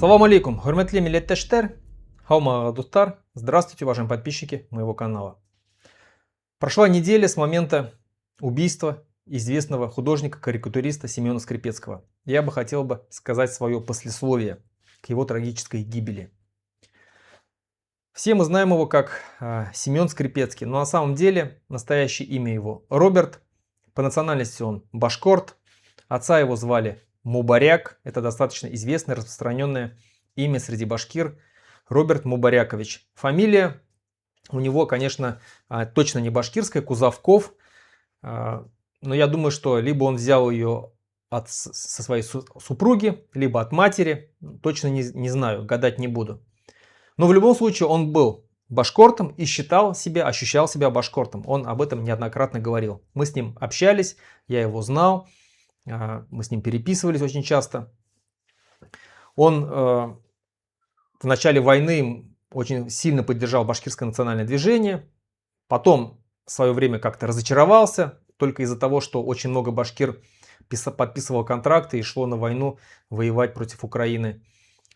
Салам алейкум, хурматли милләттәштәр, хаума дустар, здравствуйте, уважаемые подписчики моего канала. Прошла неделя с момента убийства известного художника-карикатуриста Семена Скрипецкого. Я бы хотел сказать свое послесловие к его трагической гибели. Все мы знаем его как Семен Скрипецкий, но на самом деле настоящее имя его Роберт, по национальности он башкорт, отца его звали Мубаряк, это достаточно известное, распространенное имя среди башкир, Роберт Мубарякович. Фамилия у него, конечно, точно не башкирская, Кузовков, но я думаю, что либо он взял ее со своей супруги, либо от матери, точно не знаю, гадать не буду. Но в любом случае он был башкортом и ощущал себя башкортом. Он об этом неоднократно говорил. Мы с ним общались, я его знал, мы с ним переписывались очень часто. Он в начале войны очень сильно поддержал башкирское национальное движение. Потом в свое время как-то разочаровался, только из-за того, что очень много башкир подписывало контракты и шло на войну воевать против Украины.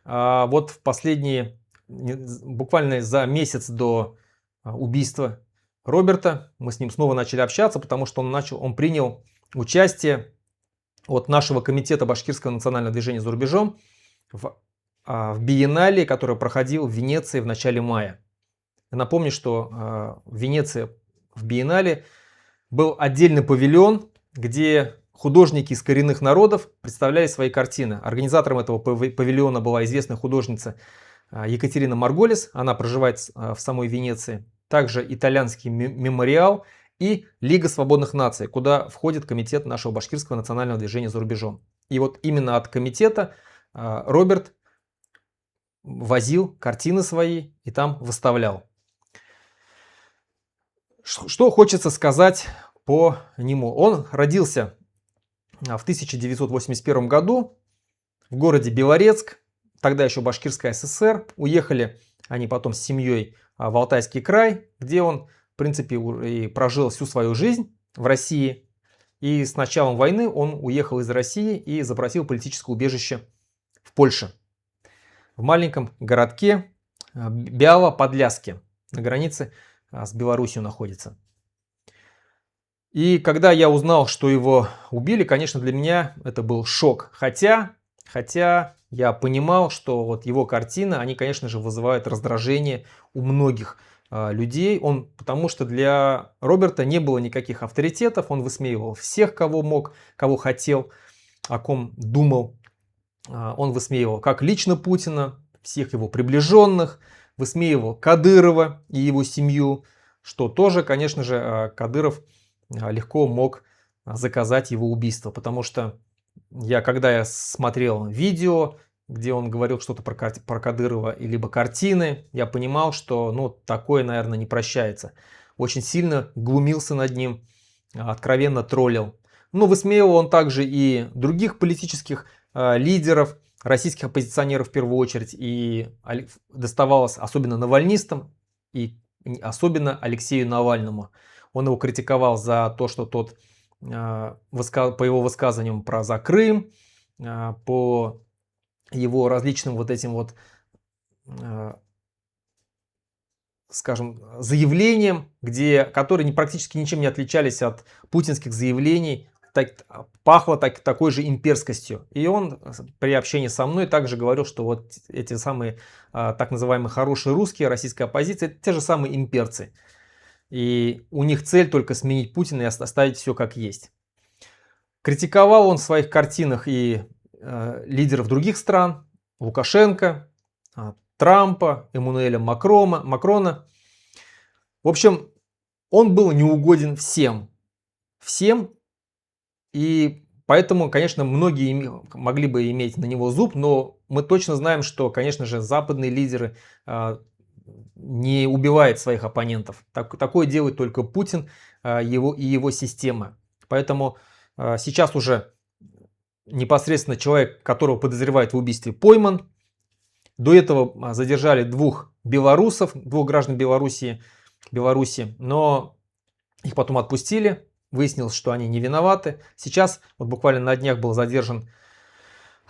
А вот в последние, буквально за месяц до убийства Роберта, мы с ним снова начали общаться, потому что он принял участие от нашего комитета башкирского национального движения за рубежом в биеннале, который проходил в Венеции в начале мая. Я напомню, что в Венеции в биеннале был отдельный павильон, где художники из коренных народов представляли свои картины. Организатором этого павильона была известная художница Екатерина Марголис, она проживает в самой Венеции. Также итальянский мемориал и Лига свободных наций, куда входит комитет нашего башкирского национального движения за рубежом. И вот именно от комитета Роберт возил картины свои и там выставлял. Что хочется сказать по нему? Он родился в 1981 году в городе Белорецк, тогда еще Башкирская ССР. Уехали они потом с семьей в Алтайский край, где он, в принципе, и прожил всю свою жизнь в России. И с началом войны он уехал из России и запросил политическое убежище в Польше. В маленьком городке Бяла-Подляске, на границе с Белоруссией находится. И когда я узнал, что его убили, конечно, для меня это был шок. Хотя я понимал, что вот его картины, они, конечно же, вызывают раздражение у многих людей. Потому что для Роберта не было никаких авторитетов, он высмеивал всех, кого мог, кого хотел, о ком думал. Он высмеивал как лично Путина, всех его приближенных, высмеивал Кадырова и его семью, что тоже, конечно же, Кадыров легко мог заказать его убийство, потому что когда я смотрел видео, где он говорил что-то про Кадырова, либо картины, я понимал, что такое, наверное, не прощается. Очень сильно глумился над ним, откровенно троллил. Но высмеивал он также и других политических лидеров, российских оппозиционеров в первую очередь, и доставалось особенно навальнистам и особенно Алексею Навальному. Он его критиковал за то, что тот, по его высказываниям за Крым, по его различным вот этим вот, скажем, заявлениям, которые практически ничем не отличались от путинских заявлений, пахло такой же имперскостью. И он при общении со мной также говорил, что вот эти самые так называемые хорошие русские, российская оппозиция, это те же самые имперцы. И у них цель только сменить Путина и оставить все как есть. Критиковал он в своих картинах и лидеров других стран, Лукашенко, Трампа, Эммануэля Макрона. В общем, он был неугоден всем. И поэтому, конечно, многие могли бы иметь на него зуб, но мы точно знаем, что, конечно же, западные лидеры не убивают своих оппонентов. Такое делает только Путин и его система. Поэтому сейчас уже непосредственно человек, которого подозревают в убийстве, пойман. До этого задержали двух граждан Беларуси, но их потом отпустили. Выяснилось, что они не виноваты. Сейчас, вот буквально на днях был задержан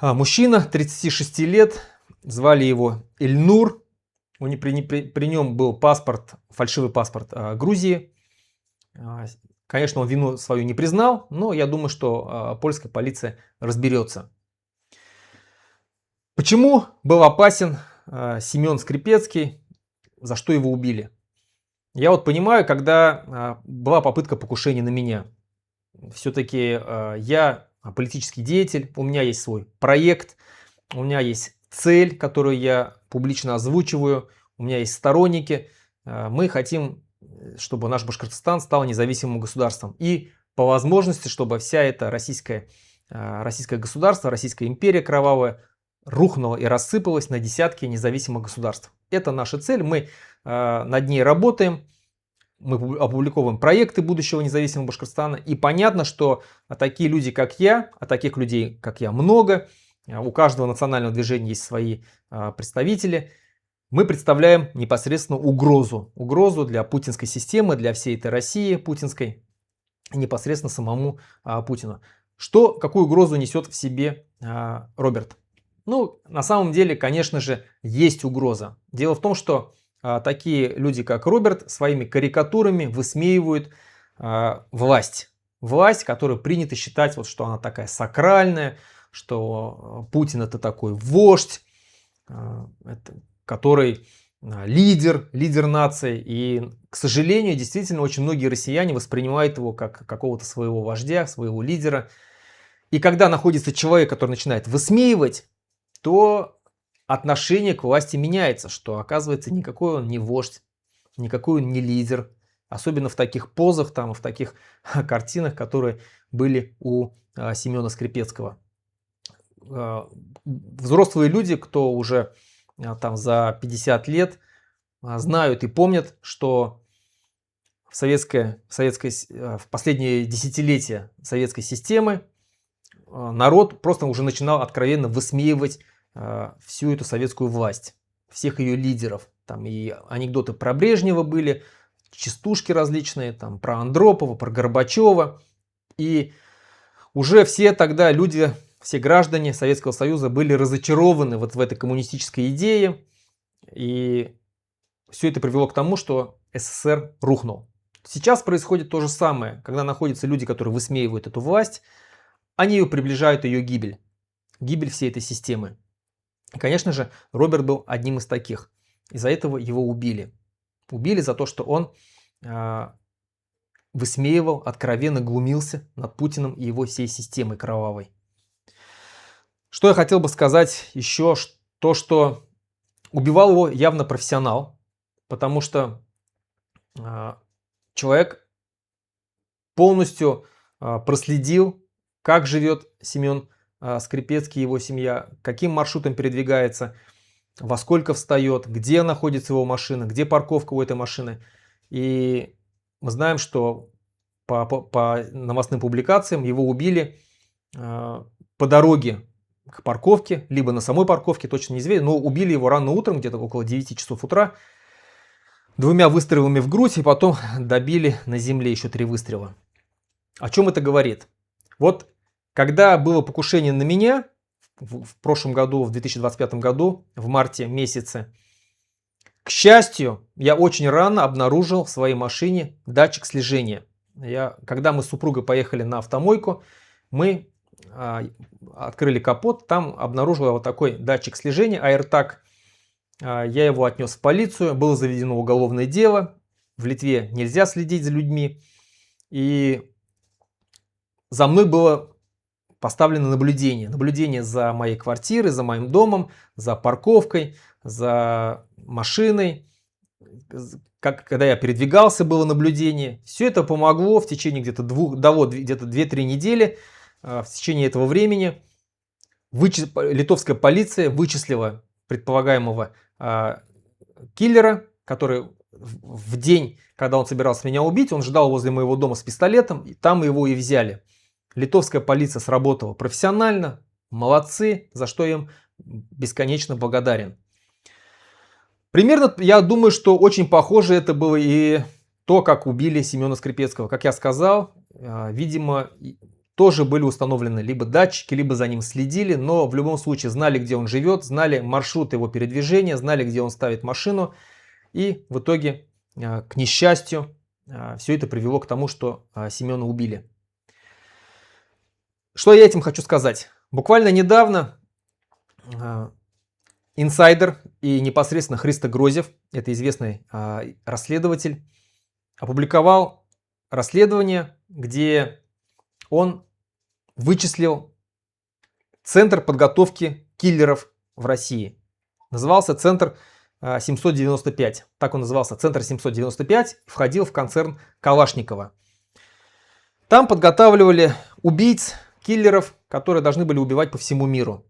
мужчина 36 лет, Звали его Эльнур. При нем был паспорт, фальшивый паспорт Грузии. Конечно, он вину свою не признал, но я думаю, что польская полиция разберется. Почему был опасен Семен Скрипецкий, за что его убили? Я вот понимаю, когда была попытка покушения на меня. Все-таки я политический деятель, у меня есть свой проект, у меня есть цель, которую я публично озвучиваю, у меня есть сторонники. Мы хотим, чтобы наш Башкортостан стал независимым государством. И по возможности, чтобы вся эта российское государство, Российская империя кровавая рухнула и рассыпалась на десятки независимых государств. Это наша цель, мы над ней работаем. Мы опубликовываем проекты будущего независимого Башкортостана. И понятно, что такие люди, как я, а таких людей, как я, много. У каждого национального движения есть свои представители. Мы представляем непосредственно угрозу. Угрозу для путинской системы, для всей этой России путинской, непосредственно самому Путину. Какую угрозу несет в себе Роберт? Ну, на самом деле, конечно же, есть угроза. Дело в том, что такие люди, как Роберт, своими карикатурами высмеивают власть. Власть, которую принято считать, вот, что она такая сакральная, что Путин это такой вождь, который лидер нации. И, к сожалению, действительно, очень многие россияне воспринимают его как какого-то своего вождя, своего лидера. И когда находится человек, который начинает высмеивать, то отношение к власти меняется, что оказывается никакой он не вождь, никакой он не лидер. Особенно в таких позах, в таких картинах, которые были у Семена Скрипецкого. Взрослые люди, кто уже за 50 лет, знают и помнят, что в последние десятилетия советской системы народ просто уже начинал откровенно высмеивать всю эту советскую власть, всех ее лидеров. Там и анекдоты про Брежнева были, частушки различные, там про Андропова, про Горбачева. И уже все тогда люди, все граждане Советского Союза были разочарованы вот в этой коммунистической идее. И все это привело к тому, что СССР рухнул. Сейчас происходит то же самое, когда находятся люди, которые высмеивают эту власть, они ее приближают ее гибель всей этой системы. И, конечно же, Роберт был одним из таких. Из-за этого его убили. Убили за то, что он высмеивал, откровенно глумился над Путиным и его всей системой кровавой. Что я хотел бы сказать еще, то, что убивал его явно профессионал, потому что человек полностью проследил, как живет Семен Скрипецкий, его семья, каким маршрутом передвигается, во сколько встает, где находится его машина, где парковка у этой машины. И мы знаем, что по новостным публикациям его убили по дороге к парковке, либо на самой парковке, точно неизвестно, но убили его рано утром, где-то около 9 часов утра, 2 выстрелами в грудь, и потом добили на земле еще 3 выстрела. О чем это говорит? Вот когда было покушение на меня в прошлом году, в 2025 году, в марте месяце, к счастью, я очень рано обнаружил в своей машине датчик слежения. Когда мы с супругой поехали на автомойку, мы открыли капот, там обнаружил я вот такой датчик слежения, AirTag. Я его отнес в полицию, было заведено уголовное дело. В Литве нельзя следить за людьми. И за мной было поставлено наблюдение. Наблюдение за моей квартирой, за моим домом, за парковкой, за машиной. Когда я передвигался, было наблюдение. Все это помогло в течение где-то 2-3 недели. В течение этого времени литовская полиция вычислила предполагаемого киллера, который в день, когда он собирался меня убить, он ждал возле моего дома с пистолетом, и там его и взяли. Литовская полиция сработала профессионально, молодцы, за что я им бесконечно благодарен. Примерно, я думаю, что очень похоже это было и то, как убили Семена Скрипецкого. Как я сказал, видимо, тоже были установлены либо датчики, либо за ним следили, но в любом случае знали, где он живет, знали маршрут его передвижения, знали, где он ставит машину. И в итоге, к несчастью, все это привело к тому, что Семена убили. Что я этим хочу сказать? Буквально недавно инсайдер и непосредственно Христо Грозев, это известный расследователь, опубликовал расследование, где он вычислил центр подготовки киллеров в России. Назывался центр 795. Так он назывался, центр 795, входил в концерн Калашникова. Там подготавливали убийц, киллеров, которые должны были убивать по всему миру.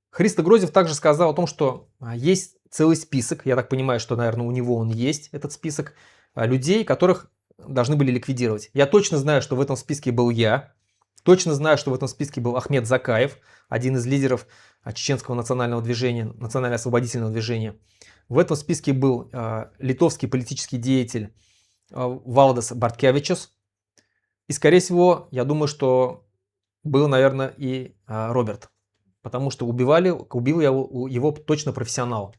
Христо Грозев также сказал о том, что есть целый список, я так понимаю, что, наверное, у него он есть, этот список людей, которых должны были ликвидировать. Я точно знаю, что в этом списке был я, точно знаю, что в этом списке был Ахмед Закаев, один из лидеров чеченского национального движения, национально-освободительного движения. В этом списке был литовский политический деятель Валдас Барткевичус. И, скорее всего, я думаю, что был, наверное, и Роберт. Потому что убил его точно профессионал.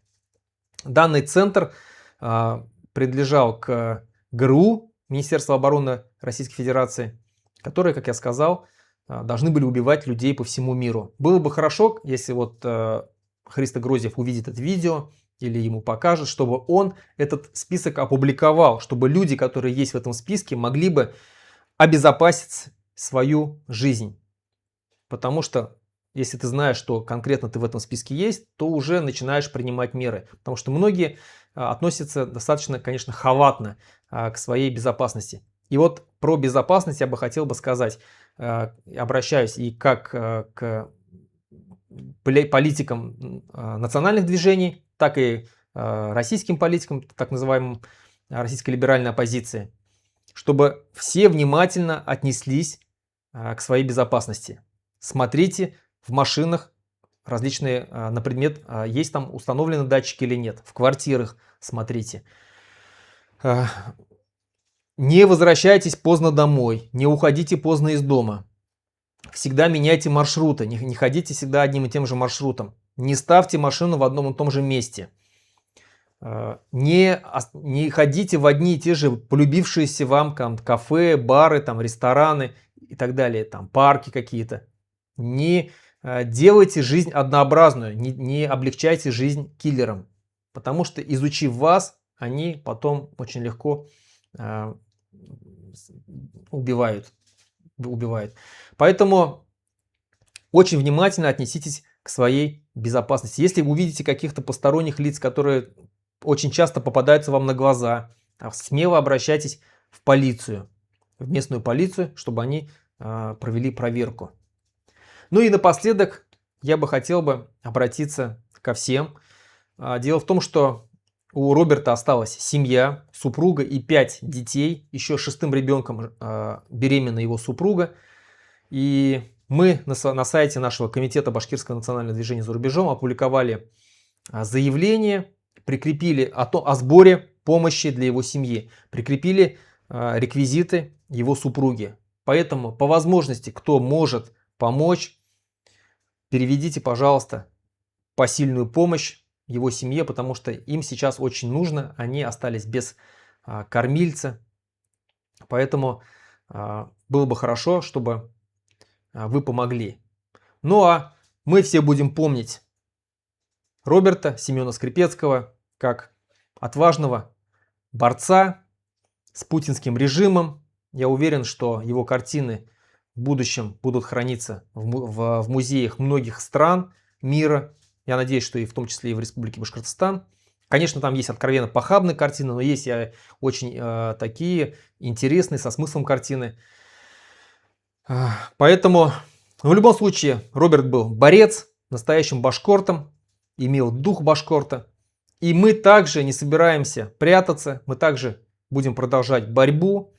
Данный центр принадлежал к ГРУ, Министерству обороны Российской Федерации, которые, как я сказал, должны были убивать людей по всему миру. Было бы хорошо, если вот Христо Грозев увидит это видео или ему покажет, чтобы он этот список опубликовал, чтобы люди, которые есть в этом списке, могли бы обезопасить свою жизнь. Потому что если ты знаешь, что конкретно ты в этом списке есть, то уже начинаешь принимать меры. Потому что многие относятся достаточно, конечно, халатно к своей безопасности. И вот про безопасность я бы хотел бы сказать, обращаюсь и как к политикам национальных движений, так и российским политикам, так называемым российской либеральной оппозиции, чтобы все внимательно отнеслись к своей безопасности. Смотрите в машинах различные на предмет, есть там установлены датчики или нет. В квартирах смотрите. Не возвращайтесь поздно домой, не уходите поздно из дома. Всегда меняйте маршруты, не ходите всегда одним и тем же маршрутом. Не ставьте машину в одном и том же месте. Не ходите в одни и те же полюбившиеся вам кафе, бары, рестораны и так далее, парки какие-то. Не делайте жизнь однообразную, не облегчайте жизнь киллерам, потому что, изучив вас, они потом очень легко убивают. Поэтому очень внимательно отнеситесь к своей безопасности. Если вы увидите каких-то посторонних лиц, которые очень часто попадаются вам на глаза, смело обращайтесь в полицию, в местную полицию, чтобы они провели проверку. Ну и напоследок я бы хотел обратиться ко всем. Дело в том, что у Роберта осталась семья, супруга и 5 детей. Еще 6-м ребенком беременна его супруга. И мы на сайте нашего комитета Башкирского национального движения за рубежом опубликовали заявление, прикрепили о сборе помощи для его семьи, прикрепили реквизиты его супруги. Поэтому по возможности, кто может помочь, переведите, пожалуйста, посильную помощь его семье, потому что им сейчас очень нужно, они остались без кормильца. Поэтому было бы хорошо, чтобы вы помогли. Ну а мы все будем помнить Роберта Семена Скрипецкого как отважного борца с путинским режимом. Я уверен, что его картины в будущем будут храниться в музеях многих стран мира. Я надеюсь, что и в том числе и в Республике Башкортостан. Конечно, там есть откровенно похабные картины, но есть и очень такие интересные, со смыслом картины. Поэтому, в любом случае, Роберт был борец, настоящим башкортом, имел дух башкорта. И мы также не собираемся прятаться, мы также будем продолжать борьбу.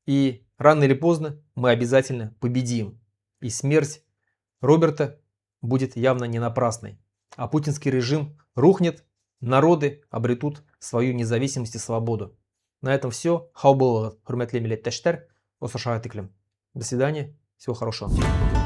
И рано или поздно мы обязательно победим. И смерть Роберта будет явно не напрасной. А путинский режим рухнет, народы обретут свою независимость и свободу. На этом все. Хау было, хурматле милләттәшләр, осышага тиклем. До свидания. Всего хорошего.